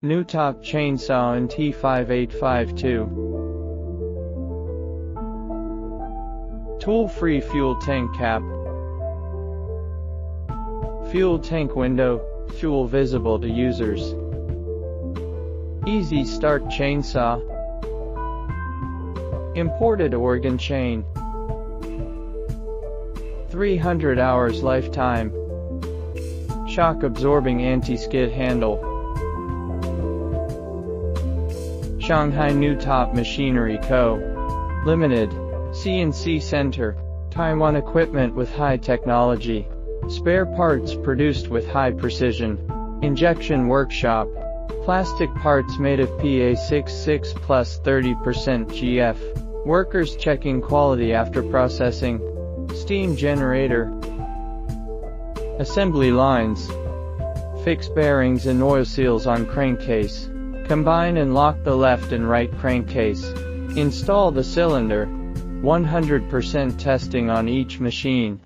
Newtop chainsaw nt5852. Tool-free fuel tank cap. Fuel tank window, fuel visible to users. Easy start chainsaw. Imported Oregon chain. 300 hours lifetime. Shock absorbing anti-skid handle. Shanghai Newtop Machinery Co. Limited. CNC Center. Taiwan equipment with high technology. Spare parts produced with high precision. Injection workshop. Plastic parts made of PA66 plus 30% GF. Workers checking quality after processing. Steam generator. Assembly lines. Fix bearings and oil seals on crankcase. Combine and lock the left and right crankcase. Install the cylinder. 100% testing on each machine.